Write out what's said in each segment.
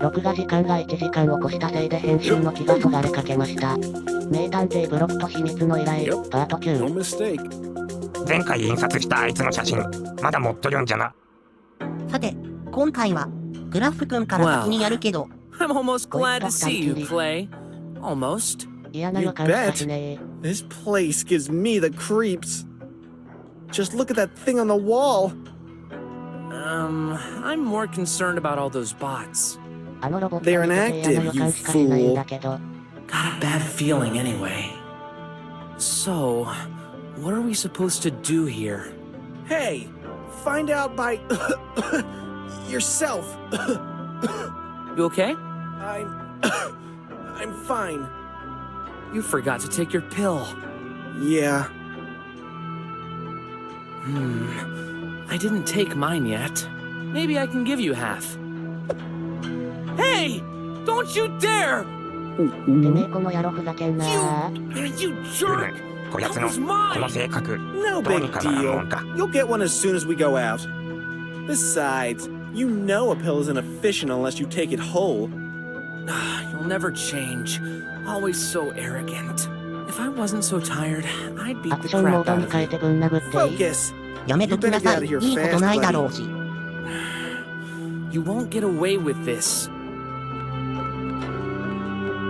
録画時間が1時間を越したせいで編集の気がそがれかけました。名探偵ブロクと秘密の依頼、パート9。前回印刷したあいつの写真、まだ持っとるんじゃな。さて、今回は、グラフ君から先にやるけど。I'm almost glad to see you play. Almost. 嫌な予感しかしねえ。 This place gives me the creeps. Just look at that thing on the wall. I'm more concerned about all those bots. あのロボット見てて嫌な予感しかしないんだけど。 Got a bad feeling anyway. So, what are we supposed to do here? Hey, find out by yourself. You okay? I'm fine. You forgot to take your pill. Yeah. I didn't take mine yet. Maybe I can give you half. Hey! Don't you dare! てめえこの野郎ふざけんなー。 You jerk! こやつの、この性格、 No どうに big かならんもん deal. か。 You'll get one as soon as we go out. Besides, you know a pill isn't efficient unless you take it whole. You'll never change. Always so arrogant. If I wasn't so tired, I'd ア beat ク the ションモ crap ード out に of 変え you. てぶん殴っていい？ Focus. やめときなさい。いいことないだろうし。 You won't get away with this.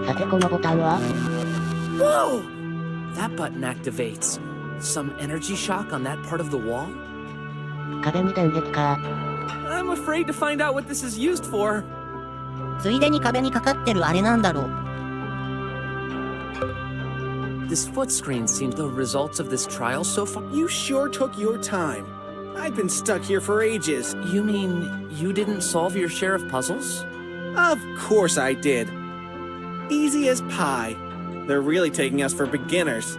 さてこのボタンは？ Whoa! That button activates. Some energy shock on that part of the wall? 壁に電撃か。 I'm afraid to find out what this is used for. ついでに壁にかかってるあれなんだろう。 This foot screen seems the results of this trial so far. You sure took your time. I've been stuck here for ages. You mean you didn't solve your share of puzzles? Of course I did. Easy as pie. They're really taking us for beginners.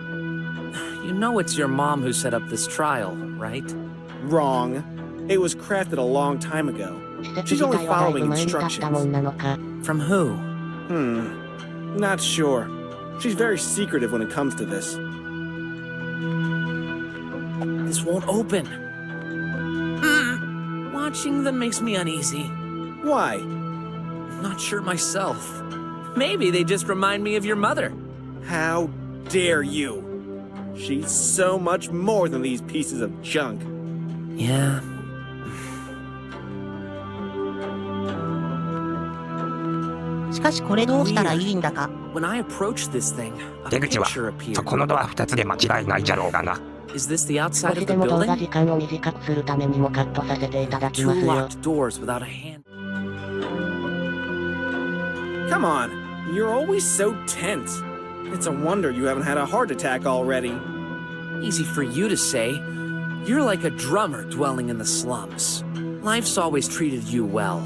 You know it's your mom who set up this trial, right? Wrong. It was crafted a long time ago. 施設 She's 自 only 体はだいぶ following 前に立ったも instructions. んなのか。 From who? Not sure. She's very secretive when it comes to this. This won't open. Watching them makes me uneasy. Why? Not sure myself. Maybe they just remind me of your mother. How dare you? She's so much more than these pieces of junk. Yeah. しかしこれどうしたらいいんだか。 When I approached this thing, a 出口は、 picture appeared. そこのドア2つで間違いないじゃろうがな。 Is this the 少 outside of し the でも動画 building? 時間を短くするためにもカットさせていただき Two ますよ。 locked doors without a hand. Come on. You're always so tense. It's a wonder you haven't had a heart attack already. Easy for you to say. You're like a drummer dwelling in the slums. Life's always treated you well.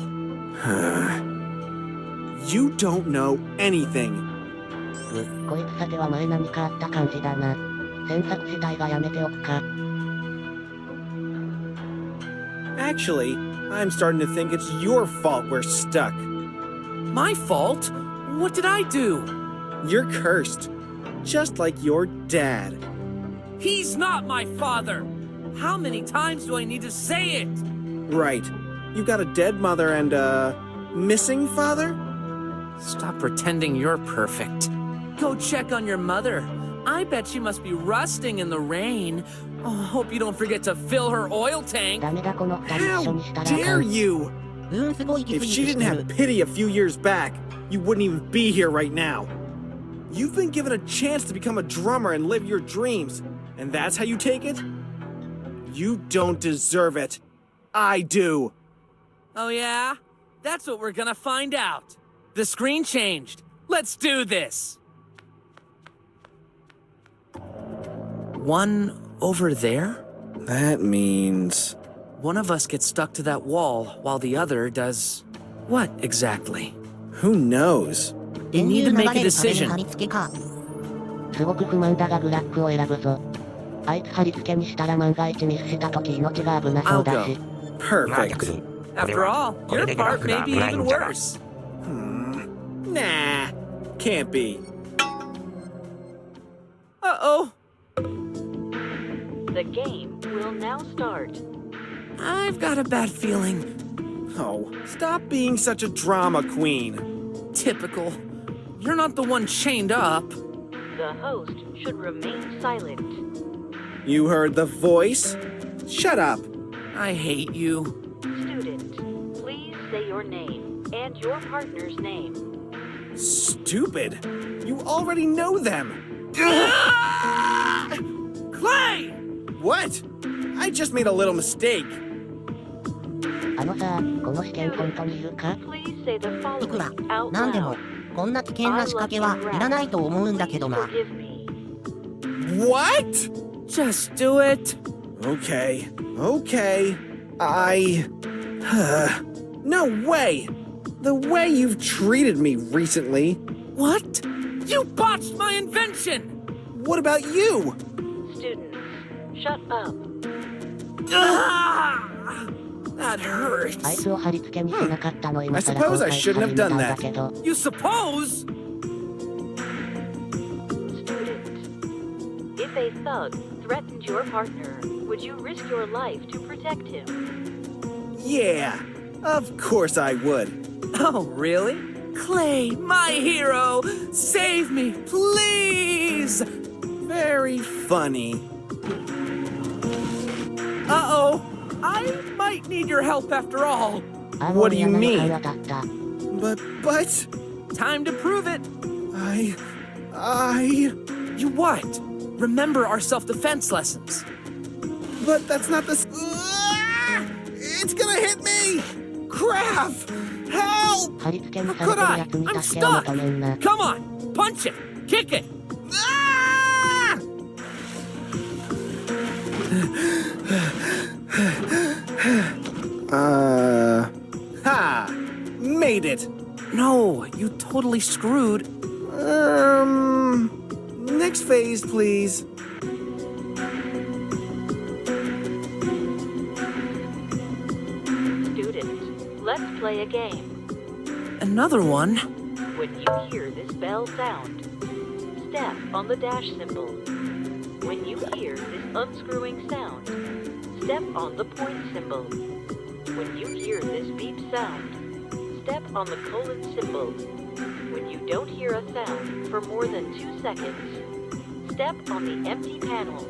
You don't know anything. こいつさては前何かあった感じだな。詮索次第がやめておくか。 Actually, I'm starting to think it's your fault we're stuck. My fault? What did I do? You're cursed. Just like your dad. He's not my father! How many times do I need to say it? Right. You've got a dead mother and a missing father? Stop pretending you're perfect. Go check on your mother. I bet she must be rusting in the rain. Oh, hope you don't forget to fill her oil tank. ダメだこの二人一緒 How にしたらあか dare ん。 you? すごいギ If スギ she スし didn't て have る。 pity a few years back, you wouldn't even be here right now. You've been given a chance to become a drummer and live your dreams, and that's how you take it? You don't deserve it. I do. Oh yeah? That's what we're gonna find out. The screen changed. Let's do this. One over there? That means... One of us gets stuck to that wall while the other does... What exactly? Who knows? You need to 電流 make 流 a れる壁に decision. 貼り付けか。すごく不満だがグラックを選ぶぞ。あいつ貼り付けにしたら万が一ミスした時命が危なそうだし。まあ Perfect. 逆に、これ After は、 all, これ your でグラ part フ may が be 危ない even んじゃが。 worse. Nah. Can't be. Uh-oh. The game will now start. I've got a bad feeling. Oh, stop being such a drama queen. Typical. You're not the one chained up. The host should remain silent. You heard the voice? Shut up. I hate you. Student, please say your name and your partner's name. Stupid. You already know them. Clay! What? I just made a little mistake. あのさ、この試験本当に言うか？ Please say the いくら following out なんでも loud. こんな危険な仕掛けはいらないと思うんだけどな。 Forgive me. What? Just do it. Okay. No way! The way you've treated me recently. What? You botched my invention! What about you? Students, shut up. That hurts. あいつを貼り付けにしなかったの今 I 更 suppose 後 I 悔し shouldn't 始 have めた done んだ that. けど。 You suppose? Student, if a thug threatened your partner, would you risk your life to protect him? Yeah, of course I would. Oh, really? Clay, my hero! Save me, please! Very funny. Uh-oh! I might need your help after all. What do you mean? あ、もう嫌な予感が立った。 But, Time to prove it. You what? Remember our self-defense lessons. But that's not the... It's gonna hit me! Crap! Help! 貼り付けにされてるやつに I'm 助けを stuck. 求めんな。 Come on, punch it, kick it. Made it! No, you totally screwed. Next phase, please. Student, let's play a game. Another one? When you hear this bell sound, step on the dash symbol. When you hear this unscrewing sound, step on the point symbol. When you hear this beep sound, step on the colon symbol. When you don't hear a sound for more than 2 seconds, step on the empty panel.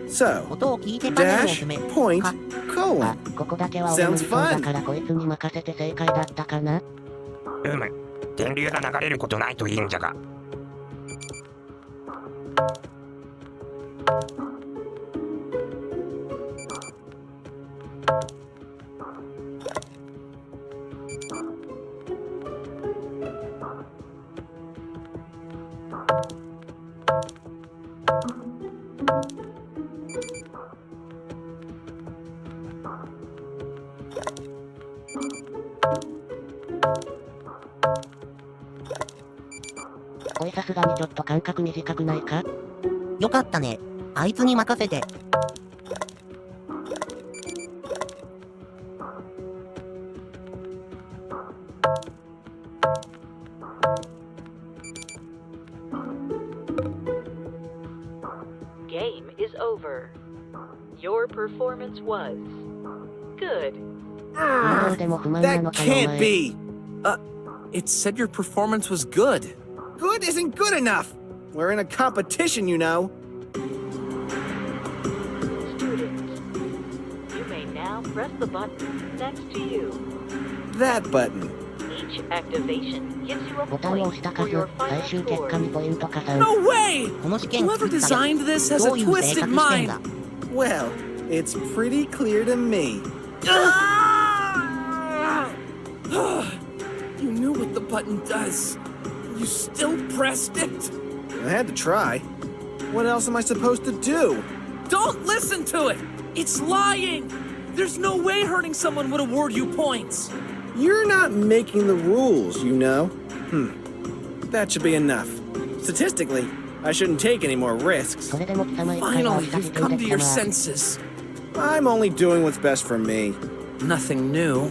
So, 音を聞いてパネルを dash, 踏め。 point, か colon. あ、ここだけは俺無理 Sounds そうだ fun. からこいつに任せて正解だったかな？電流が流れることないといいんじゃが。おいさすがにちょっと間隔短くないか？よかったね。あいつに任せて。Game is over. Your performance was good. 今のでも不満な That のかよお can't 前。 be! It said your performance was good. Good isn't good enough! We're in a competition, you know. Students, you may now press the button next to you. That button. Each activation gives you a ボタンを押 point した for 数、 your 最 final 終結果 score. にポイント加算。 No way! この試験 Whoever 作ったや designed this has ど a ういう性 twisted 格してん mind. だ。 Well, it's pretty clear to me. You knew what the button does. You still pressed it. I had to try. What else am I supposed to do? Don't listen to it. It's lying. There's no way hurting someone would award you points. You're not making the rules, you know. That should be enough. Statistically, I shouldn't take any more risks. それでも貴様一回は Finally, 押した you've 時点 come で to 貴 your 様。 senses. I'm only doing what's best for me. Nothing new.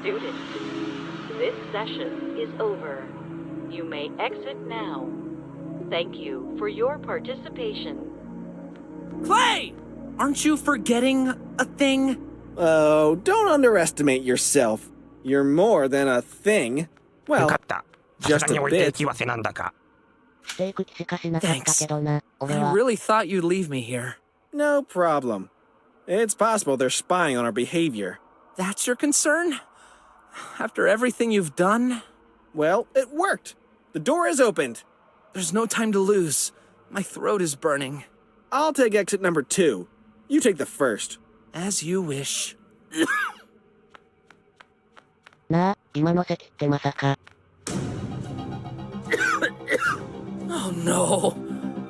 Students, this session is over. You may exit now. Thank you for your participation. Clay! Aren't you forgetting a thing? Oh, don't underestimate yourself. You're more than a thing. よ Well, かった。さす just がに a 置いてい bit. きはせなんだか。していく気しかしなかったけどな。俺 I は。 really thought you'd leave me here. No problem. It's possible they're spying on our behavior. That's your concern? After everything you've done? Well, it worked. The door is opened. There's no time to lose. My throat is burning. I'll take exit number 2. You take the first. As you wish. なあ、今の席ってまさか。 Oh no.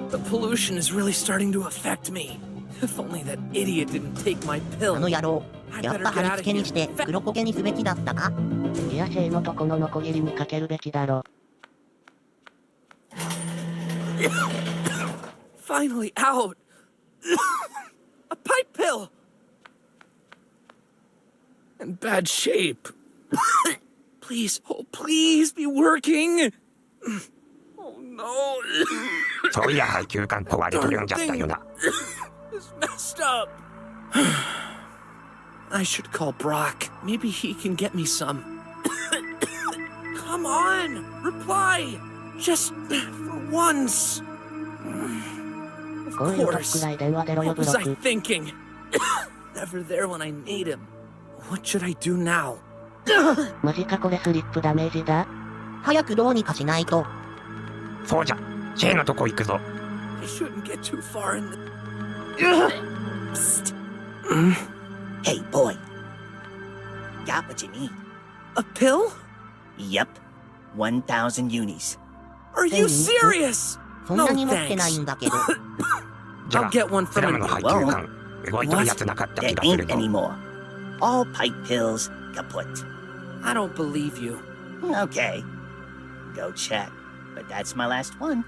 The pollution is really starting to affect me. If only that idiot didn't take my あの pill. 野郎。やっぱ貼り付けにして黒焦げにすべきだったか？いやシェイのとこのノコギリにかけるべきだろ。 Finally out. A pipe pill. In bad shape. Please, oh please be working. Oh no. そういや配給管壊れとるんじゃったよな。It's messed up. I should call Brock. Maybe he can get me some. Come on, reply. Just for once. こういう時くらい電話出ろよ What ブロ was I ク。 thinking? Never there when I need him. What should I do now? マジかこれスリップダメージだ。早くどうにかしないと。そうじゃ、シェイのとこ行くぞ。 I shouldn't get too far in the... Psst. Hey, boy. Got what you need. A pill? Yup. 1,000 unis. Are you serious? そんなに持ってないんだけど。じゃ I'll あ、 get one クラ from ムの him. 配給管、動いとるやつなかった気 There がする ain't ぞ。 any more. All pipe pills kaput. I don't believe you. Okay. Go check. But that's my last one.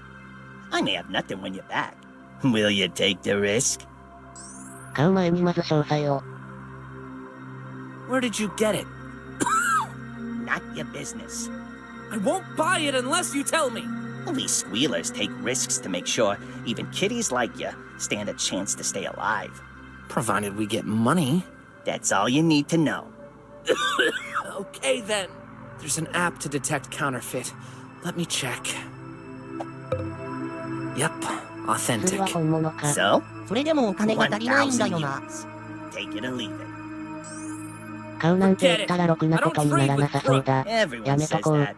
I may have nothing when you're back. Will you take the risk? 買う前にまず詳細を。 Where did you get it? Not your business. I won't buy it unless you tell me. We squealers take risks to make sure even kitties like you stand a chance to stay alive. Provided we get money. That's all you need to know. Okay then. There's an app to detect counterfeit. Let me check. Yep, 普通 authentic. は本物か。 So, それでもお金が足りないんだ 1,000 よな。 unis. Take it or leave it. 買うなんて言ったらろくなことにならなさそうだ。 Everyone やめと says こう。 that.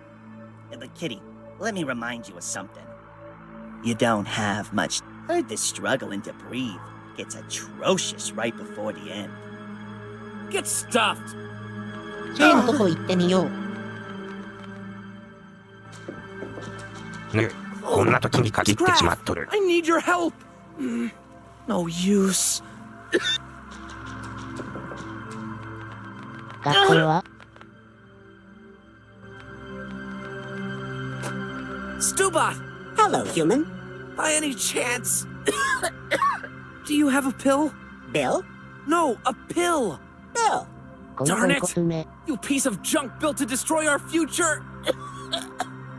But Kitty, let me remind you of something. You don't have much. Heard the struggling to breathe gets atrocious right before the end. Get stuffed. シェイのとこ行ってみよう。ね、こんな時に限ってしまっとる。 I need your help. No use. 学校は Stubot, Hello, human. by any chance, do you have a pill? Bill? No, a pill. Bill. この Darn ポ it. ンコツめ。 You piece of junk built to destroy our future.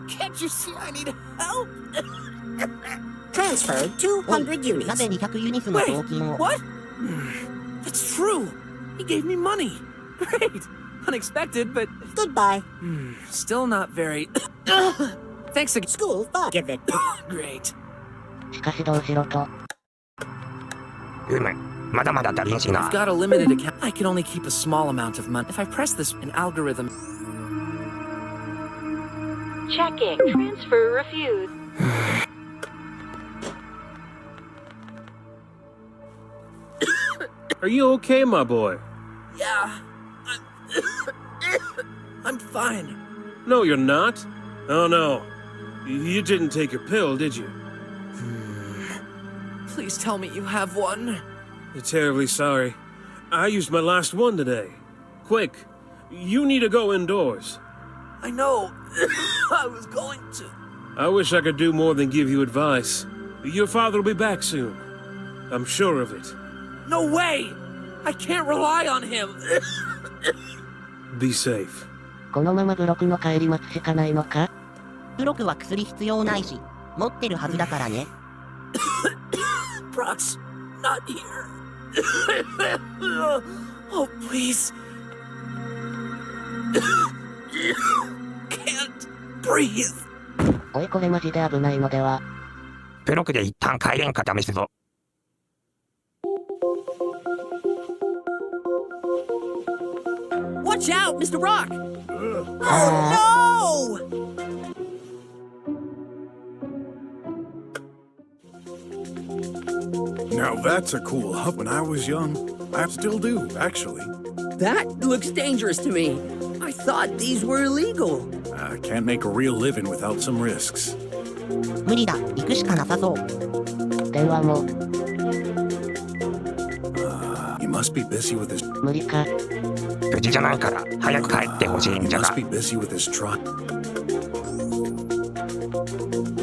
Can't you see I need help? Transfer 200なぜ units. 200ユニスの Wait, 送金を。 what? That's true. He gave me money. Great. Unexpected, but Goodbye. still not very. Thanks again. School forgive it. Great. しかしどうしろと。まだまだ足りんし I've な。 got a limited account. I can only keep a small amount of money. If I press this, an algorithm. Checking. Transfer refused. Are you okay, my boy? Yeah. I'm fine. No, you're not. Oh, no. You didn't take your pill, did you? Please tell me you have one. I'm terribly sorry. I used my last one today. Quick, you need to go indoors. I know. I was going to. I wish I could do more than give you advice. Your father will be back soon. I'm sure of it. No way! I can't rely on him. Be safe. このままブロクの帰り待つしかないのか。ブロクは薬必要ないし、持ってるはずだからね。Brock's not here. Oh, please. Can't breathe. おいこれマジで危ないのでは。ブロクで一旦帰れんか試すぞ。Watch out, Mr. Rock! Oh Now that's a cool hut. When I was young, I still do, actually. That looks dangerous to me. I thought these were illegal. I can't make a real living without some risks. 無理だ。行くしかなさそう。電話も He must be busy with his. 無理か。無事じゃないから早く帰ってほしいん He じゃが must。be busy with his truck.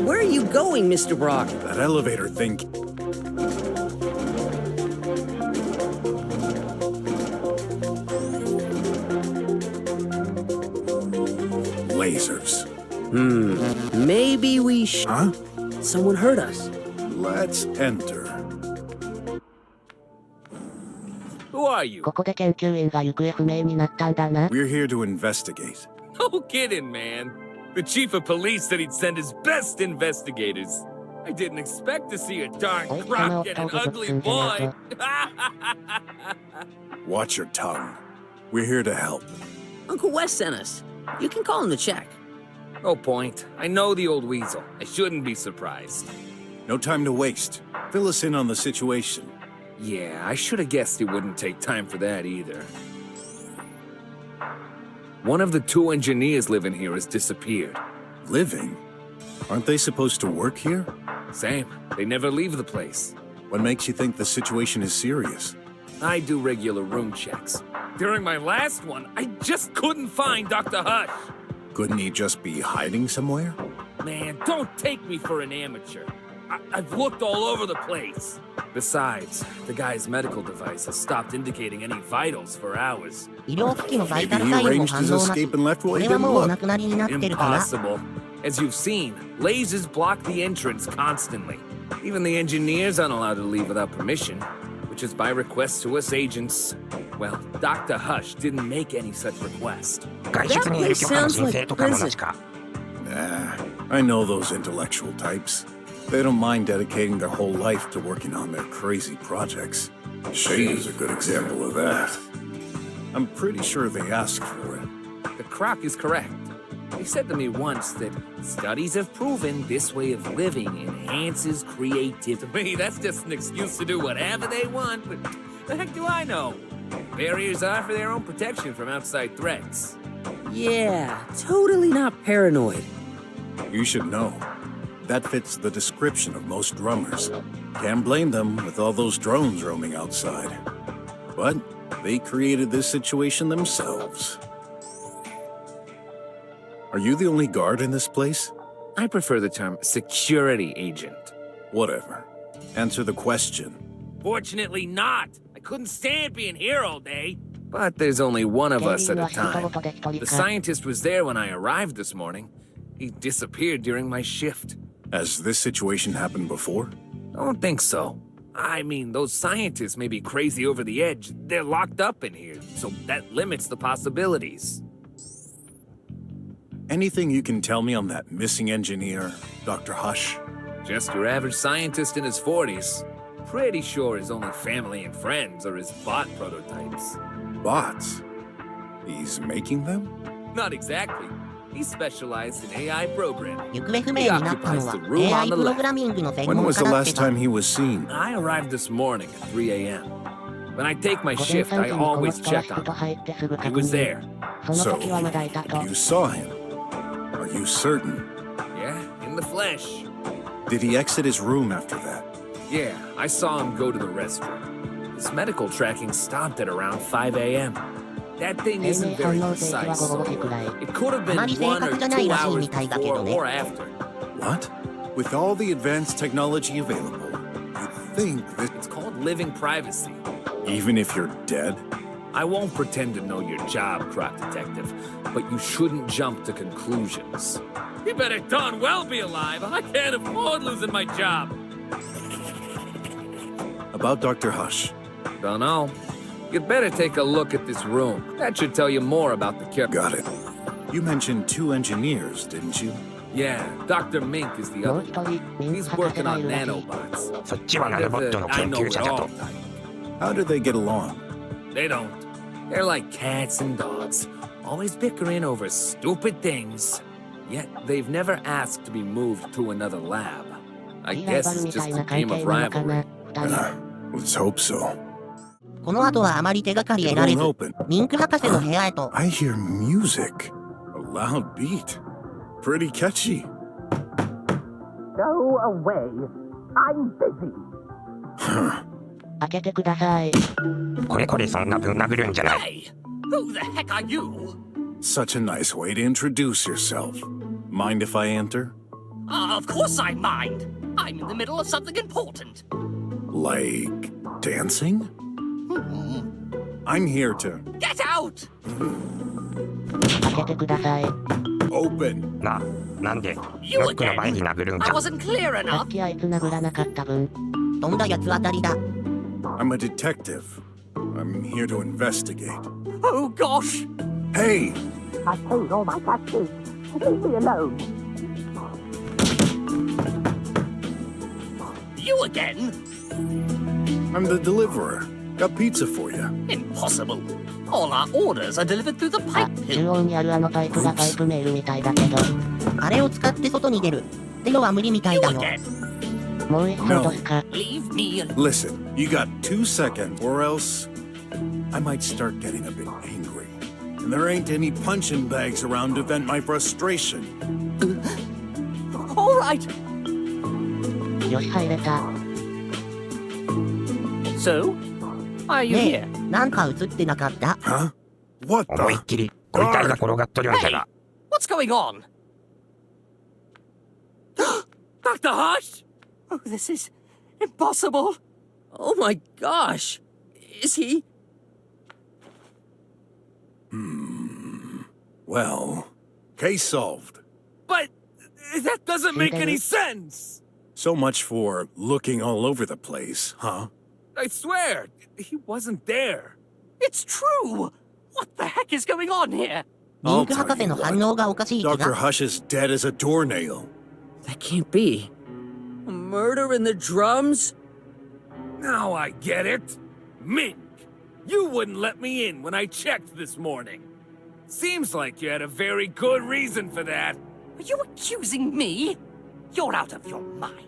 Where are you going, Mr. Brock? That elevator thing. Lasers. Maybe we Huh? Someone heard us. Let's enter. Who are you? ここで研究員が行方不明になったんだな。 We're here to investigate. No kidding, man. The chief of police said he'd send his best investigators. I didn't expect to see a darn croc and an ugly boy. Watch your tongue. We're here to help. Uncle Wes sent us. You can call him to check. No point. I know the old weasel. I shouldn't be surprised. No time to waste. Fill us in on the situation. Yeah, I should have guessed he wouldn't take time for that either. One of the two engineers living here has disappeared. Living? Aren't they supposed to work here? Same. They never leave the place. What makes you think the situation is serious? I do regular room checks. During my last one, I just couldn't find Dr. Hush. Couldn't he just be hiding somewhere? Man, don't take me for an amateur. I've looked all over the place. Besides, the guy's medical device has stopped indicating any vitals for hours. 医療機器のバイ Maybe タル he サインも arranged 反 his 応なし。 escape and left こ while れ he は didn't もうお look. 亡くなりになってるかな。 Impossible. As you've seen, lasers block the entrance constantly. Even the engineers aren't allowed to leave without permission, which is by request to us agents. Well, Dr. Hush didn't make any such request. 外出にいる許可の申請とかもなしか。 Nah, I know those intellectual types. They don't mind dedicating their whole life to working on their crazy projects. She is a good example of that. I'm pretty sure they asked for it. The croc is correct. They said to me once that studies have proven this way of living enhances creativity. To me, that's just an excuse to do whatever they want, but the heck do I know? Barriers are for their own protection from outside threats. Yeah, totally not paranoid. You should know. That fits the description of most drummers. Can't blame them with all those drones roaming outside. But they created this situation themselves. Are you the only guard in this place? I prefer the term security agent. Whatever. Answer the question. Fortunately not. I couldn't stand being here all day. But there's only one of us at a time. The scientist was there when I arrived this morning. He disappeared during my shift. Has this situation happened before? Don't think so. I mean, those scientists may be crazy over the edge. They're locked up in here, so that limits the possibilities. Anything you can tell me on that missing engineer, Dr. Hush? Just your average scientist in his 40s. Pretty sure his only family and friends are his bot prototypes. Bots? He's making them? Not exactly. He specialized in AI programming. 行方不明になったのは AI プログラミングの専 When 門 was 家 the だって last た。 time he was seen? I arrived this morning at 3 a.m. When I take my 午前 shift, 3 I 時にこの always 人は check 仕 on 事 him. 入ってすぐ He 確 was 認。 there. その So, 時はまだいたと。 you saw him. Are you certain? Yeah, in the flesh. Did he exit his room after that? Yeah, I saw him go to the restroom. His medical tracking stopped at around 5 a.m. That thing isn't very precise, so it could have been 1 or 2 hours before or after. What? With all the advanced technology available, you'd think that It's called living privacy. even if you're dead? I won't pretend to know your job, Croc Detective, but you shouldn't jump to conclusions. You better darn well be alive. I can't afford losing my job. About Dr. Hush. Don't know. You'd better take a look at this room. That should tell you more about the character. Got it. You mentioned 2 engineers, didn't you? Yeah, Dr. Mink is the もう other. 一人、ミン He's 博士 working がい on るらしい。 nanobots. そっちはナノボットの I 研 know 究 it 者だ all と。 type. How do they get along? They don't. They're like cats and dogs, always bickering over stupid things. Yet they've never asked to be moved to another lab. I いいライ guess バル it's みた just い a な関 game 係 of なのか rivalry. な、二人。 Let's hope so. この後はあまり手がかり得られ It ず won't open. ミンク博士の部屋へと。 I hear music. A loud beat. Pretty catchy. Go away. I'm busy. 開けてください。これこれそんなぶん殴るんじゃない。 Hey, who the heck are you? Such a nice way to introduce yourself. Mind if I enter? Of course I mind. I'm in the middle of something important. Like dancing? I'm here to Get out! 開けてください。 open. なんで、 You ノックの前 again? に殴るんじ I ゃ。 wasn't clear さ enough. っきあいつ殴らなかった分。飛んだやつ当たりだ。 I'm a detective. I'm here to investigate. Oh gosh! Hey! I paid all my taxes. Leave me alone. You again? I'm the deliverer. Got pizza for you. Impossible. All our orders are delivered through the あ、 pipe 中 hill. 央にあるあのパイプがパイプメールみたいだけど。あれを使って外に出る。ってのは無理みたい You だよ。 again? もう一度どすか。 Leave me alone. Listen, you got 2 seconds, or else I might start getting a bit angry. And there ain't any punching bags around to vent my frustration. All right. よし入れた。 So, are you ね here? え、なんか映ってなかった？ Huh? What 思いっ the? きりご遺体が転がっとるんじゃが。 What's going on? Dr. Hush? Oh, this is impossible. Oh my gosh. Is he? Well, case solved. But that doesn't make any sense. So much for looking all over the place, huh? I swear, he wasn't there. It's true. What the heck is going on here? ミンク博士の反応がおかしい気 Dr. が。 Hush is dead as a doornail. That can't be. A murder in the drums? Now I get it. Mink, you wouldn't let me in when I checked this morning. Seems like you had a very good reason for that. Are you accusing me? You're out of your mind.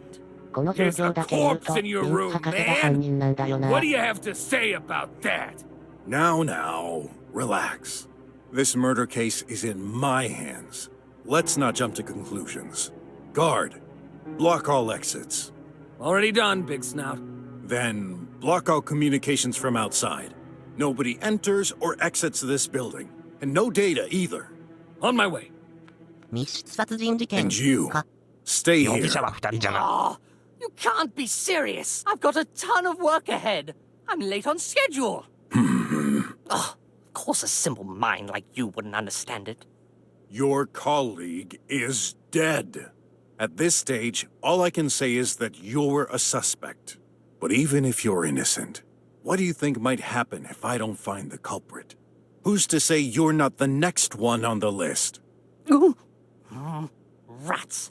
この状況だけ言うと、ミンク博士が犯人なんだよな。 What do you have to say about that? Now, relax. This murder case is in my hands. Let's not jump to conclusions. Guard, block all exits. Already done, Big Snout. Then, block all communications from outside. Nobody enters or exits this building. And no data either. On my way. 密室殺人事件 And you, か。 stay 容疑 here. 者は2人じゃが。 Oh, you can't be serious. I've got a ton of work ahead. I'm late on schedule. Oh, of course a simple mind like you wouldn't understand it. Your colleague is dead. At this stage, all I can say is that you're a suspect. But even if you're innocent, what do you think might happen if I don't find the culprit? Who's to say you're not the next one on the list? Rats.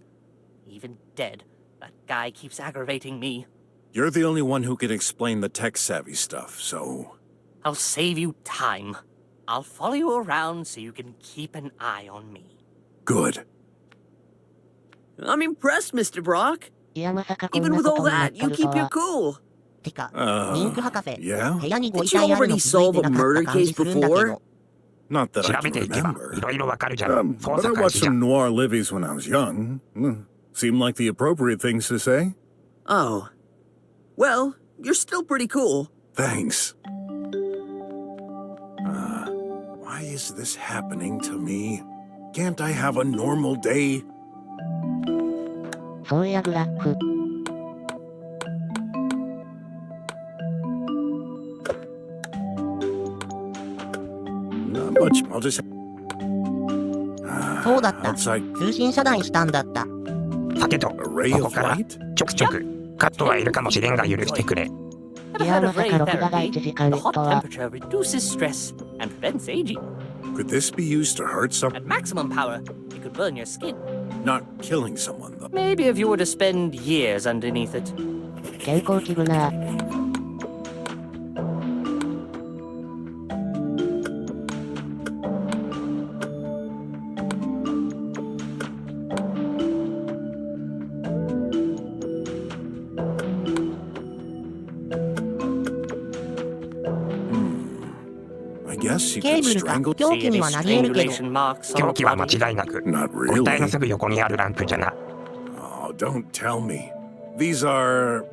Even dead, that guy keeps aggravating me. You're the only one who can explain the tech-savvy stuff, so... I'll save you time. I'll follow you around so you can keep an eye on me. Good. I'm impressed, Mr. Brock. いやまさかこん Even な with こ all とになっ that, と you ると keep your は。 cool. てか、ミンク博士、 yeah? 部屋にご Did 遺 you 体ある already の気づい solve て a なかった murder 感じ case するんだけ before? ど。 Not that 調 I べ can ていけば remember. いろいろわかるじゃろ。 But 捜 I 査開 watched 始じゃ some。noir livies when I was young. Seemed like the appropriate things to say. Oh. Well, you're still pretty cool. Thanks. Why is this happening to me? Can't I have a normal day? そういやグラフ。 Not much. I'll just... そうだった。 Outside 通信遮断したんだった。さてと、こ array こ of から light? ちょくちょくカットはいるかもしれんが許してくれ。Ever いや heard ま of さ ray か録画が therapy? 1時間 The と hot は。 temperature reduces stress and prevents aging. Could this be used to hurt At someone? maximum power, it could burn your skin. Not killing someone, though. Maybe if you were to spend years underneath it. 健康器具な。I guess you ケー could ブルか strangle. 凶器にはなり得るけど Strangulation marks on 凶 the 器は間 body. 違いなく Not ご遺体の really. すぐ横にあるランプじゃな。 Oh, don't tell me. These are.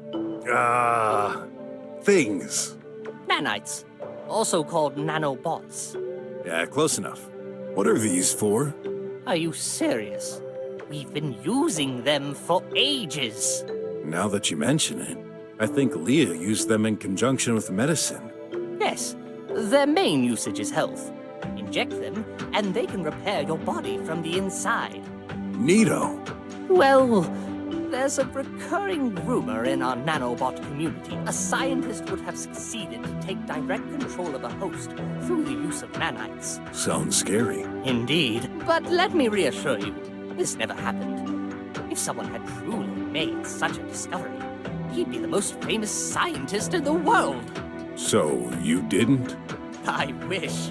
Things. Nanites, also called nanobots. Yeah, close enough. What are these for? Are you serious? We've been using them for ages. Now that you mention it, I think Leah used them in conjunction with medicine. Yes, their main usage is health. Inject them, and they can repair your body from the inside. Neato. Well, there's a recurring rumor in our nanobot community. A scientist would have succeeded to take direct control of a host through the use of nanites. Sounds scary. Indeed. But let me reassure you, this never happened. If someone had truly made such a discovery, he'd be the most famous scientist in the world. So, you didn't? I wish.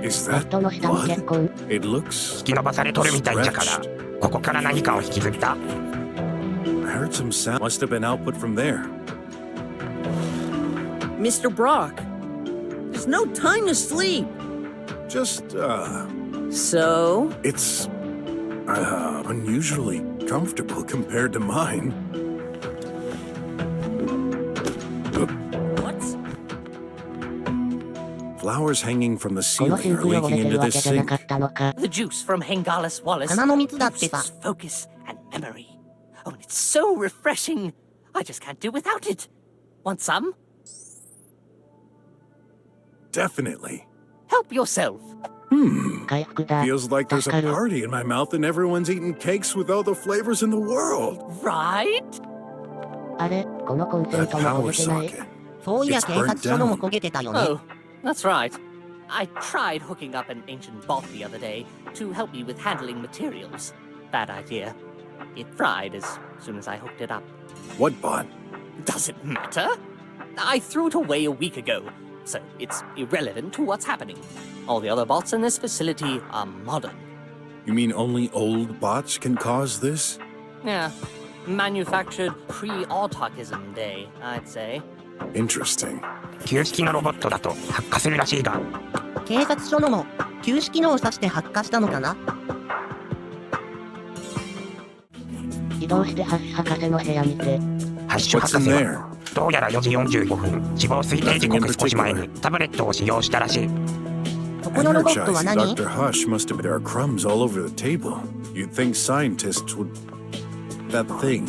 Is that 夫の下に結 blood? 婚。 It looks 引き伸ばされとるみたいじゃから、ここから何かを引きずった。 I heard some sound. Must have been output from there. Mr. Brock, there's no time to sleep. Just, So? it's unusually comfortable compared to mine. What? Flowers hanging from the この ceiling シン are ク汚 leaking れて into るわ this けじゃな sink. かったのか。 The juice from Hengalis Wallace 花の蜜だってさ boosts focus and memory. Oh, and it's so refreshing. I just can't do without it. Want some? Definitely. Help yourself. 回復だ。 Feels like there's 助か a る。 party in my mouth and everyone's eating cakes with all the flavors in the world. Right? あれこのコンセン That トも power 焦げてない。 socket. そういや警察署のも焦げてたよね。 Oh, that's right. I tried hooking up an ancient bot the other day to help me with handling materials. Bad idea. It fried as soon as I hooked it up. What bot? Does it matter? I threw it away a week ago, so it's irrelevant to what's happening. All the other bots in this facility are modern. You mean only old bots can cause this? Yeah, manufactured pre-autarchism day, I'd say. Interesting. 旧式のロボットだと発火するらしいが、警察署のも旧式のを指して発火したのかな。移動してハッシュ博士の部屋にて。ハッシュ What's 博 in 士 there? はどうやら4時45分、死亡推定時刻少し前にタブレットを使用したらしい。そこのロボットは Energizing 何？ Dr. Hush must have. There are crumbs all over the table. You'd think scientists would. That thing.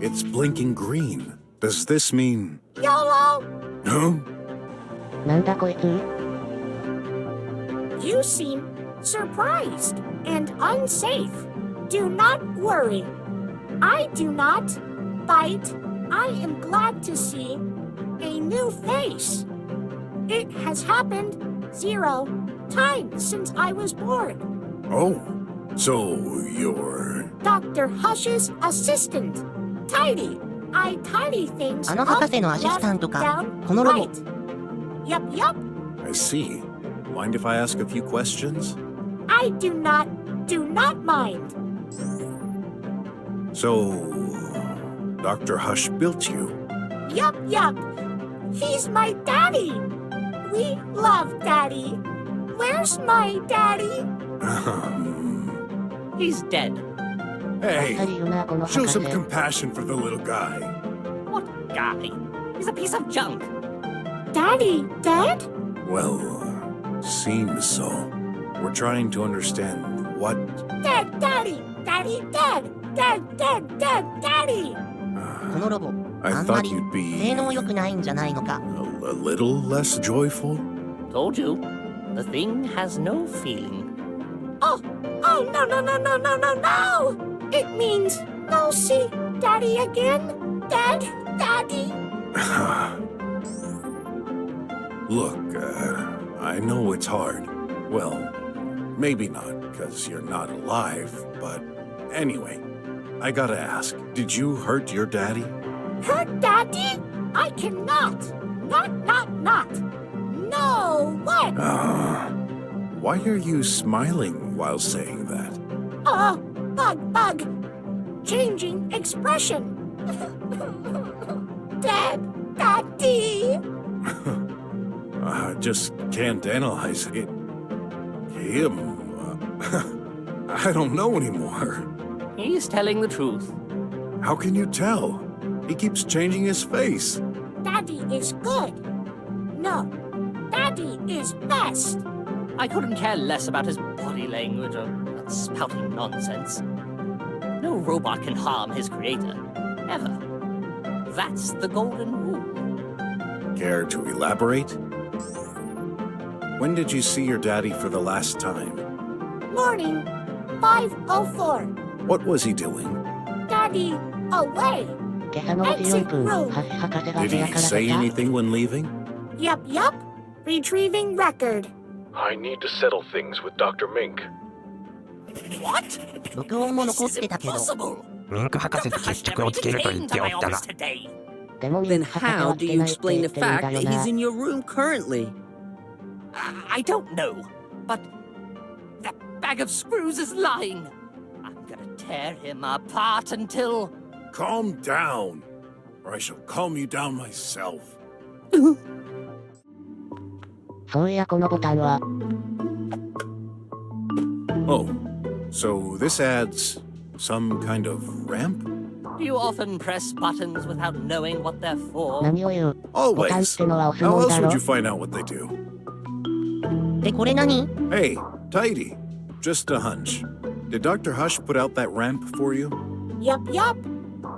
It's blinking green. Does this mean. YOLO! Huh? なんだこいつ You seem surprised and unsafe. Do not worry. I do not bite. I am glad to see a new face. It has happened 0 times since I was born. Oh. So you're. Dr. Hush's assistant. Tidy. I tidy things あの up, 博士のアシスタント left, か。 down, このロボ。 right. Yup, yup. I see. Mind if I ask a few questions? I do not mind. So. Dr. Hush built you. Yup, yup. He's my daddy. We love daddy. Where's my daddy? He's dead. あっ Hey, さり言うなこの show 博士。 some compassion for the little guy. What guy? He's a piece of junk. Daddy dead? Well, seems so. We're trying to understand what. Dead, daddy. Daddy dead. Dead, dead, dead, daddy. このロボ I あんま thought り you'd be 性能良くないんじゃないのか。 a little less joyful. Told you. The thing has no feeling. Oh, no, no, no, no, no, no, no! It means No, see, Daddy again? Daddy? Look, I know it's hard. Well, maybe not, because you're not alive, but anyway, I gotta ask, did you hurt your daddy? Hurt Daddy? I cannot. Not. No way. Why are you smiling while saying that? Bug. Changing expression. Daddy. I just can't analyze it. Him. I don't know anymore. He's telling the truth. How can you tell? He keeps changing his face. Daddy is good. No, Daddy is best. I couldn't care less about his body language or that spouting nonsense. No robot can harm his creator, ever. That's the golden rule. Care to elaborate? When did you see your daddy for the last time? Morning, 5:04. What was he doing? Daddy, away. Exit room. Did he say anything when leaving? Yup. Retrieving record. I need to settle things with Dr. Mink. What? 録音も残ってたけど。ミンク博士と決着をつけると言っておったな。Then how do you explain the fact that he's in your room currently? I don't know, but that bag of screws is lying. I'm gonna tear him apart until... Calm down, or I shall calm you down myself. そういやこのボタンは。Oh, so this adds some kind of ramp? Do you often press buttons without knowing what they're for? 何を言う？ Always. How else would you find out what they do? で、これ何？ Hey, tidy. Just a hunch. Did Dr. Hush put out that ramp for you? Yup.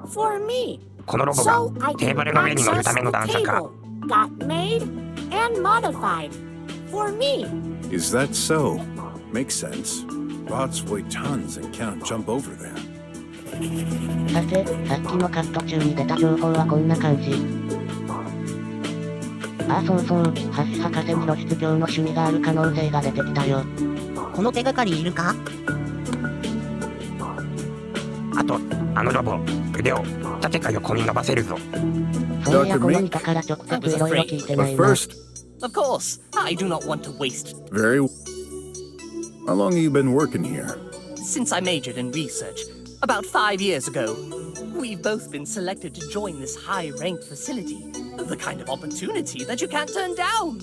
For me. このロボ So が I テー can ブルの上に乗るた access めの the 段差か。 table. Got made and modified. For me. Is that so? Makes sense. Bots weigh tons and can't jump over them. さて、さっきのカット中に出た情報はこんな感じ。そう、ハッシュ博士に露出狂の趣味がある可能性が出てきたよ。この手がかりいるか？あと、あのロボ、腕を縦か横に伸ばせるぞ。そういやこの人から直接いろいろ聞いてないな。 Of course, I do not want to waste... Very... How long have you been working here? Since I majored in research, about 5 years ago, we've both been selected to join this high-ranked facility. The kind of opportunity that you can't turn down.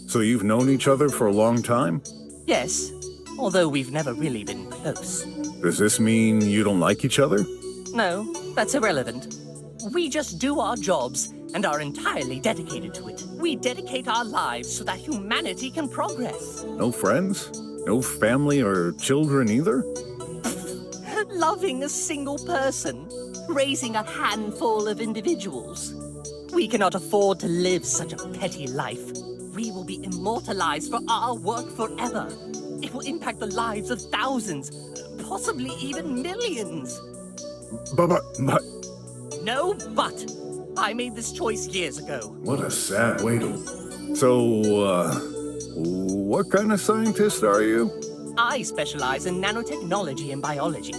So you've known each other for a long time? Yes, although we've never really been close. Does this mean you don't like each other? No, that's irrelevant. We just do our jobs and are entirely dedicated to it. We dedicate our lives so that humanity can progress. No friends? No family or children either? Loving a single person, raising a handful of individuals. We cannot afford to live such a petty life. We will be immortalized for our work forever. It will impact the lives of thousands, possibly even millions. But... No, but. I made this choice years ago. What a sad way to... So, what kind of scientist are you? I specialize in nanotechnology and biology.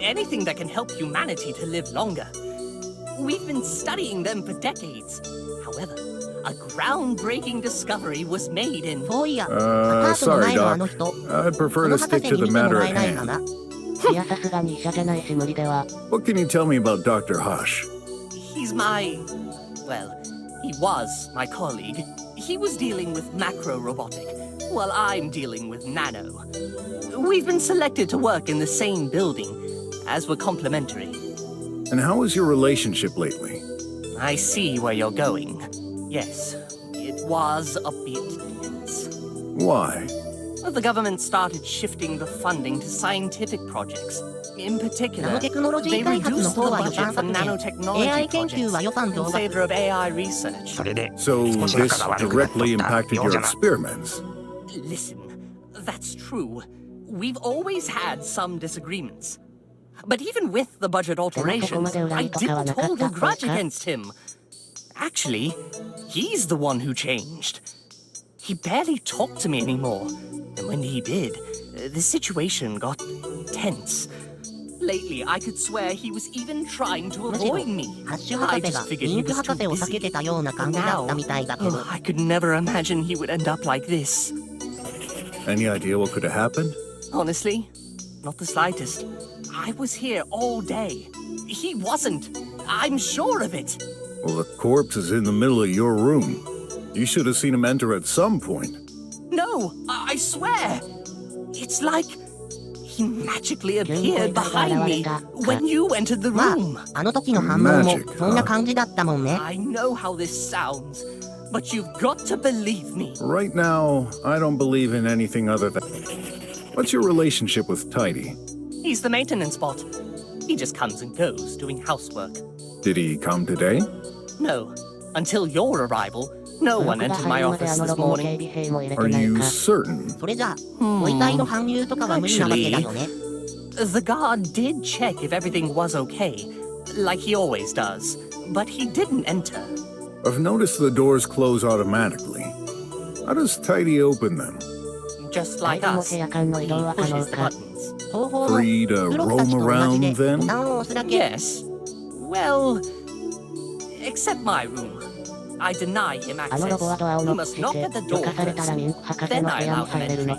Anything that can help humanity to live longer. We've been studying them for decades. However, a groundbreaking discovery was made in... Sorry, Doc. I'd prefer to stick to the matter at hand. いやさすがに医者じゃないし無理では。 What can you tell me about Dr. Hush? He's my... well, he was my colleague. He was dealing with macro-robotic, while I'm dealing with nano. We've been selected to work in the same building, as we're complementary. And how is your relationship lately? I see where you're going. Yes, it was a bit tense. Why? The government started shifting the funding to scientific projects. In particular, they reduced the budget for nanotechnology projects in favor of AI research. So this directly impacted your experiments? Listen, that's true. We've always had some disagreements. But even with the budget alterations, I didn't hold a grudge against him. Actually, he's the one who changed. He barely talked to me anymore, and when he did, the situation got tense. Lately, I could swear he was even trying to avoid me. I just figured he was too busy. Now, I could never imagine he would end up like this. Any idea what could have happened? Honestly, not the slightest. I was here all day. He wasn't. I'm sure of it. Well, the corpse is in the middle of your room. You should have seen him enter at some point. No, I swear. It's like he magically appeared behind me when you entered the room. I know how this sounds, but you've got to believe me. Right now, I don't believe in anything other than... What's your relationship with Tidy? He's the maintenance bot. He just comes and goes doing housework. Did he come today? No. Until your arrival, no one entered my office this morning. Are you certain? Actually, the guard did check if everything was okay, like he always does, but he didn't enter. I've noticed the doors close automatically. How does Tidy open them? Just like us, he pushes the buttons. Free to roam around then? Yes. Well, except my room. I deny him access. He must knock at the door first. Then I allow him entry.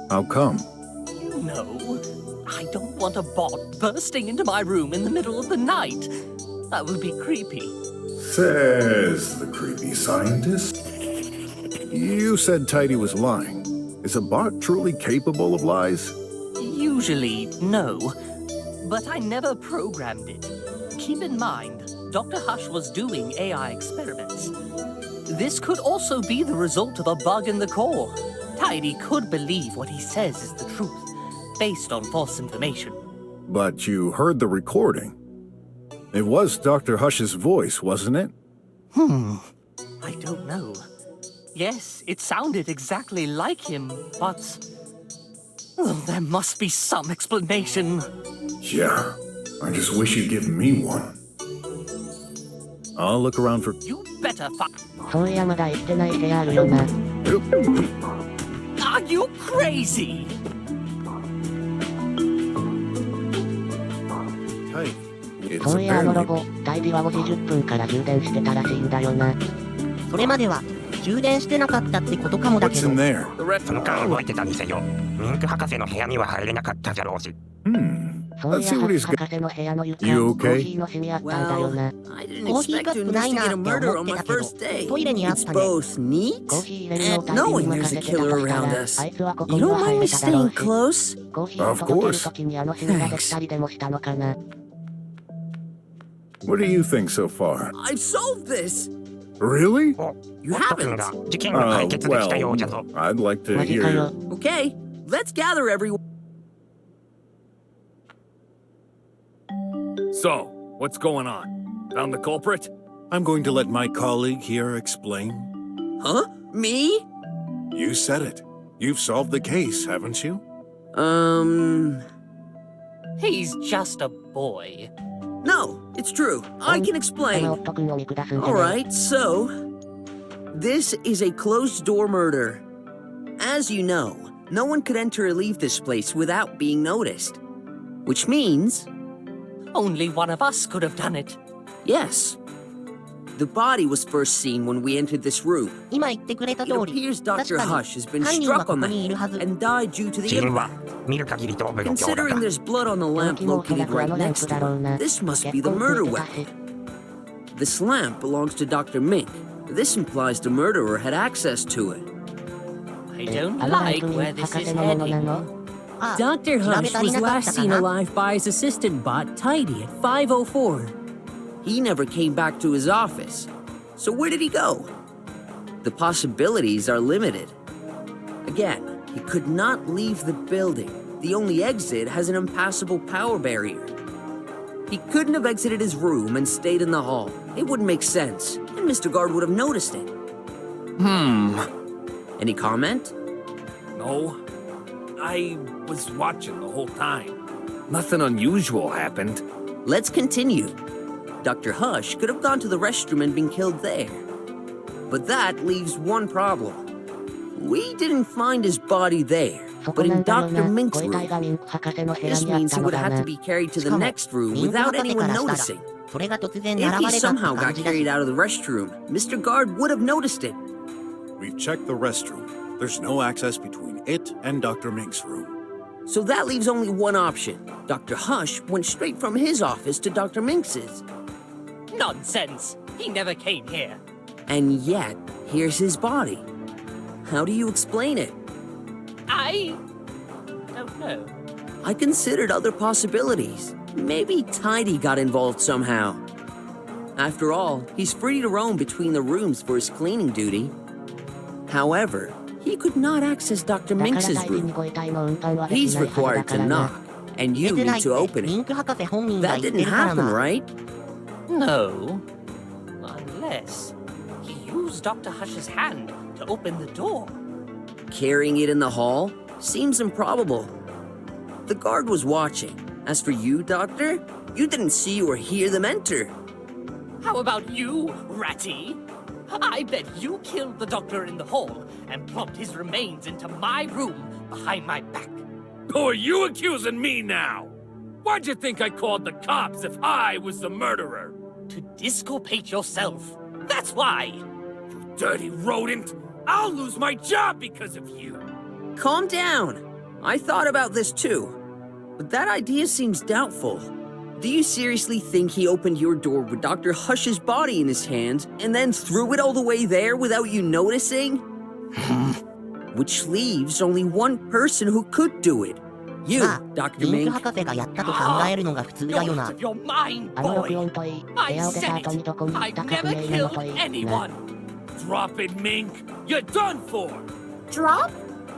How come? You know, I don't want a bot bursting into my room in the middle of the night. That would be creepy. Says the creepy scientist. You said Tidy was lying. Is a bot truly capable of lies? Usually, no. But I never programmed it. Keep in mind, Dr. Hush was doing AI experiments. This could also be the result of a bug in the core. Tidy could believe what he says is the truth, based on false information. But you heard the recording. It was Dr. Hush's voice, wasn't it? I don't know. Yes, it sounded exactly like him, but... Oh, there must be some explanation. Yeah, I just wish you'd give me one. I'll look around for... You better Are you crazy? Hey, it's そういやロ apparently... ボ、タイビは5時10分から充電してたらしいんだよな。それまでは充電してなかったってことかもだけ What's ど。 in there? その間動いてたにせよ。ミンク博士の部屋には入れなかったじゃろうし。そういや博士の部屋の床、You コー okay? ヒーのシミあったんだよな。コーヒーカップないなって思ってたけど、トイレにあったね。コーヒー入れるのをタイビに任せてたとしたら、あいつはここには入れただろうし、コーヒーを届けるときにあのシミができたりでもしたのかな。What do you think so far? I've solved this! Really? You haven't? Well, I'd like to hear... Okay, let's gather everyone. So, what's going on? Found the culprit? I'm going to let my colleague here explain. Huh? Me? You said it. You've solved the case, haven't you? He's just a boy. No, it's true. I can explain. Alright, so... This is a closed-door murder. As you know, no one could enter or leave this place without being noticed. Which means... Only one of us could have done it. Yes. The body was first seen when we entered this room. 今言ってくれた通 It り、 appears 確 Dr. かに Hush has been 犯人は struck こ on こ the にいるはず。 head and died due to the 死因は impact. 見る限り頭部の強打 Considering か there's blood on the lamp located right next to it, this must be the murder weapon. This lamp belongs to Dr. Mink. This implies the murderer had access to it. I don't like where this is heading. Dr. Hush was last seen alive by his assistant bot, Tidy, at 5:04. He never came back to his office. So where did he go? The possibilities are limited. Again, he could not leave the building. The only exit has an impassable power barrier. He couldn't have exited his room and stayed in the hall. It wouldn't make sense, and Mr. Guard would have noticed it. Any comment? No. I was watching the whole time. Nothing unusual happened. Let's continue. Dr. Hush could have gone to the restroom and been killed there. But that leaves one problem. We didn't find his body there, but in Dr. Mink's room. This means he would have to be carried to the next room without anyone noticing. If he somehow got carried out of the restroom, Mr. Guard would have noticed it. We've checked the restroom. There's no access between it and Dr. Mink's room. So that leaves only one option. Dr. Hush went straight from his office to Dr. Mink's. Nonsense! He never came here. And yet, here's his body. How do you explain it? I don't know. I considered other possibilities. Maybe Tidy got involved somehow. After all, he's free to roam between the rooms for his cleaning duty. However, he could not access Dr. Mink's room. He's required to knock, and you need to open it. That didn't happen, right? No. Unless he used Dr. Hush's hand to open the door. Carrying it in the hall seems improbable. The guard was watching. As for you, Doctor, you didn't see or hear them enter. How about you, Ratty? I bet you killed the doctor in the hall and plopped his remains into my room behind my back. Who are you accusing me now? Why'd you think I called the cops if I was the murderer? To disculpate yourself. That's why. You dirty rodent! I'll lose my job because of you! Calm down. I thought about this too. But that idea seems doubtful. Do you seriously think he opened your door with Dr. Hush's body in his hands and then threw it all the way there without you noticing? Which leaves only one person who could do it. You, Dr. Mink. You're out of your mind, boy. I said it. I've never killed anyone. Drop it, Mink. You're done for. Drop?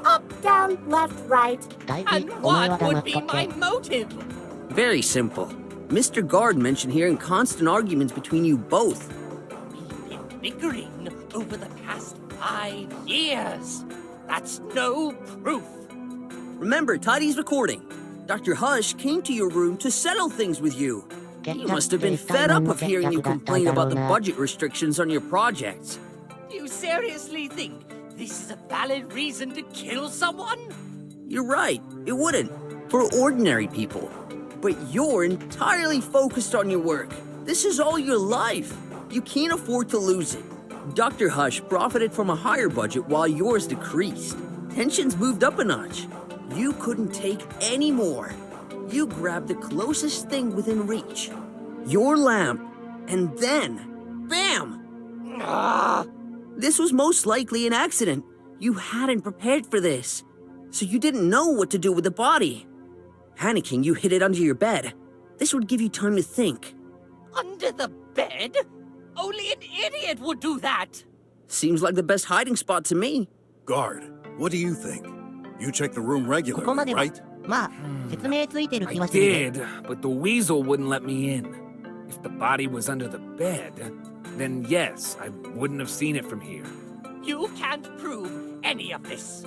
Up, down, left, right. And what would be my motive? Very simple. Mr. Guard mentioned hearing constant arguments between you both. We've been bickering over the past 5 years. That's no proof. Remember, Tidy's recording. Dr. Hush came to your room to settle things with you. He must have been fed up of hearing you complain about the budget restrictions on your projects. You seriously think this is a valid reason to kill someone? You're right, it wouldn't. For ordinary people. But you're entirely focused on your work. This is all your life. You can't afford to lose it. Dr. Hush profited from a higher budget while yours decreased. Tensions moved up a notch. You couldn't take any more. You grabbed the closest thing within reach. Your lamp. And then, bam! This was most likely an accident. You hadn't prepared for this. So you didn't know what to do with the body. Panicking, you hid it under your bed. This would give you time to think. Under the bed? Only an idiot would do that. Seems like the best hiding spot to me. Guard, what do you think? You check the room regularly, right? I did, but the weasel wouldn't let me in. If the body was under the bed, then yes, I wouldn't have seen it from here. You can't prove any of this.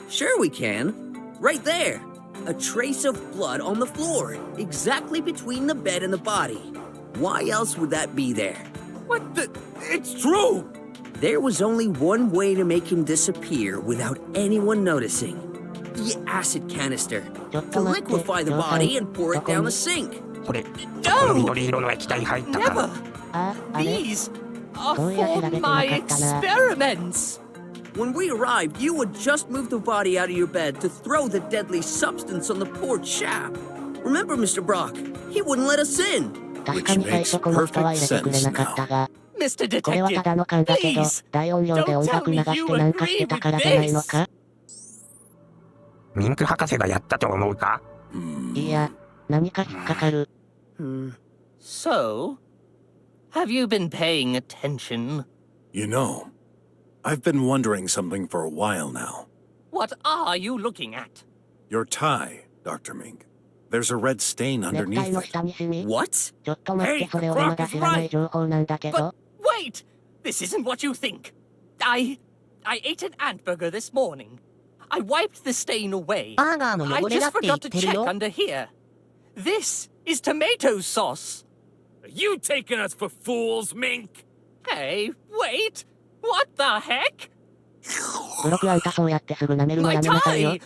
Sure we can. Right there. A trace of blood on the floor, exactly between the bed and the body. Why else would that be there? What the? It's true! There was only one way to make him disappear without anyone noticing. The acid canister. To liquefy the body and pour it down the sink. No! Never! These are for my experiments! When we arrived, you had just moved the body out of your bed to throw the deadly substance on the porch shaft. Remember, Mr. Brock, he wouldn't let us in. Which makes perfect sense now. Mr. Detective, please, don't tell me you agree with this. ミンク博士がやったと思うか? いや、何か引っかかる。So, have you been paying attention? You know, I've been wondering something for a while now. What are you looking at? Your tie, Dr. Mink. There's a red stain underneath it. What? Hey, the clock is right! But wait! This isn't what you think. I ate an ant burger this morning. I wiped the stain away. I just forgot to check under here. This is tomato sauce. Are you taking us for fools, Mink? Hey, wait. What the heck? ブロクあんたそうやってすぐ舐めるの My やめなさいよ。 tie!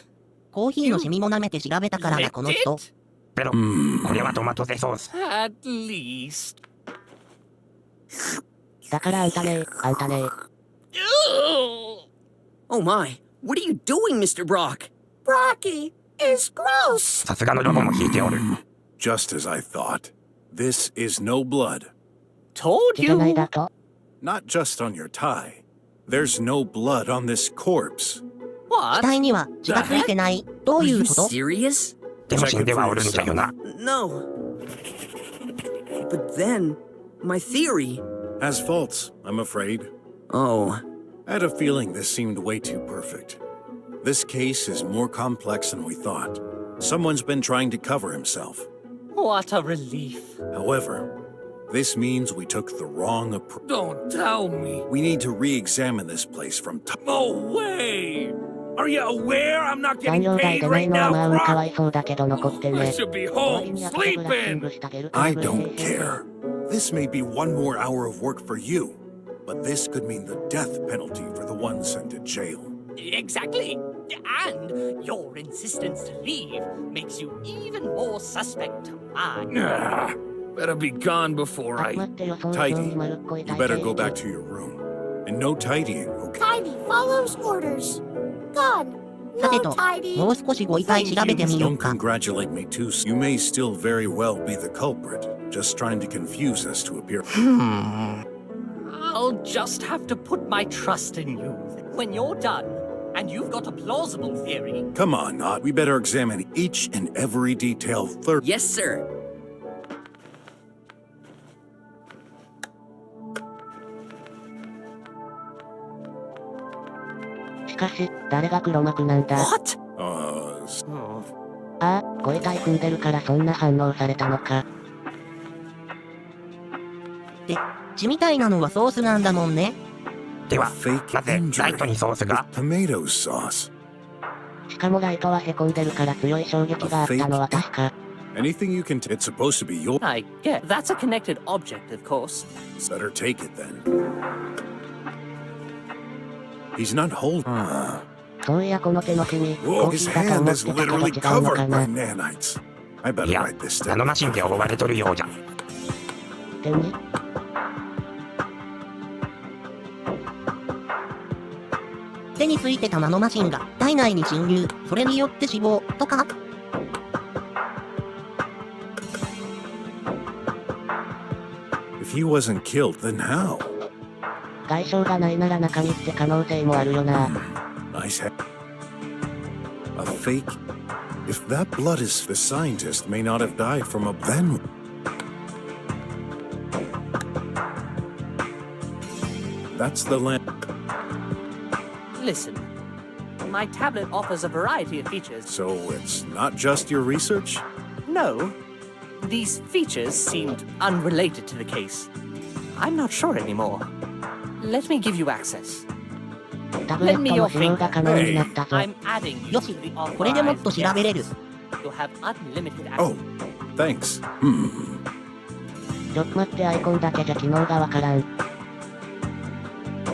コーヒーのシミも舐めて調べたからな、この人。ペロ、これはトマトゼソース。 At least. だからあんたね、あんたね。Oh my, what are you doing, Mr. Brock? Brocky is gross. さすがのロボも引いておる。Just as I thought. This is no blood. Told じゃない you. だと。 Not just on your tie. There's no blood on this corpse. 機 What? 体には血がついてない。どう Are い you うこと？ serious? でも死んではおるんじゃよな。 No. But then, my theory. Has faults, I'm afraid. Oh, I had a feeling this seemed way too perfect. This case is more complex than we thought. Someone's been trying to cover himself. What a relief. However, this means we took the wrong approach. Don't tell me. We need to re-examine this place from top. No way! Are you aware I'm not 残 getting 業代 paid でない right のはまあ now, かわ Brock? いそうだけど残って I ね。 should be 終わり home に後でブラッシン sleeping. グしてあげるから I ブレー don't キ care. This may be one more hour of work for you, but this could mean the death penalty for the one sent to jail. Exactly. And your insistence to leave makes you even more suspect to mine. Ah, better be gone before 集 I... まって予想以上 Tidy, に丸っこい you 体 better go 型 back to your room. And no tidying, okay? Tidy follows orders. Gone. さて No と、 tidy. もう少しご遺体調べてみよう Don't か。 congratulate me too soon. You may still very well be the culprit, just trying to confuse us to appear. I'll just have to put my trust in you. When you're done, and you've got a plausible theory, Come on, Nod. We better examine each and every detail thoroughly. yes, sir. しかし、誰が黒幕なんだ。 what? ああ、ご遺体踏んでるからそんな反応されたのか。で、血みたいなのはソースなんだもんね。では、 Fake なぜライトにソース with が？ tomato sauce. しかもライトは凹んでるから強い衝撃があったのは確か。 Anything you can it's supposed to be your I get that's a connected object, of course. better take it then. He's not holding. そういやこの手のシミ、 Whoa, コー his ヒーだと hand 思っ is てたけど literally 違うのか covered な。 by nanites. I い better や write this ナノ down. マシンで覆われとるようじゃ。手に手についてたナノマシンが体内に侵入。それによって死亡とか？ If he wasn't killed, then how? 外傷がないなら中身って可能性もあるよな。 Nice head. A fake? If that blood is the scientist may not have died from a then. That's the lamp. Listen, my tablet offers a variety of features. So it's not just your research? No, these features seemed unrelated to the case. I'm not sure anymore. Let me give you access. タブレ Lend ッ me ト your の使用が可能になったぞ。 I'm adding you よ to し the、これでもっと authorized 調べれる。 list. You'll have unlimited access. Oh, thanks. ちょっと待ってアイコンだけじゃ機能がわからん。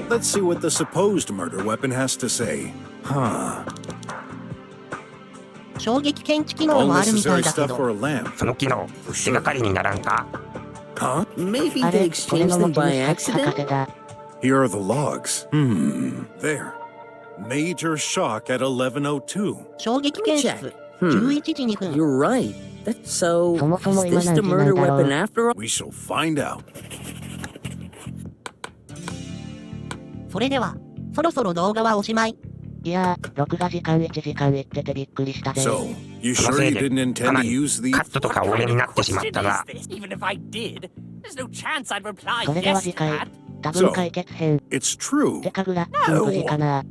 Let's see what the supposed murder weapon has to say. Huh. 衝撃検知機能 All もあるみた necessary いだけ stuff ど。 for a lamp. その機能、手がかりにならんか？ Huh? Maybe あ they れ、これ exchanged の them 持ち by 主博 accident? 士だ。 Here are the logs. There. Major shock at 11:02. 衝撃検出。11時2分。 You're right. That's so. そもそも Is 今 this 何 the 時なん murder だろ weapon う。 after all? We shall find out. それでは、そろそろ動画はおしまい。いやー、録画時間1時間いっててびっくりしたぜ。 So, you その sure せ you いで didn't か intend な to り use the カットとか俺になってしまったが。 Even if I did, there's no chance I'd reply それでは yes 次 to 回 that. 多分解決編。 It's true. てかぐら、新9時かな。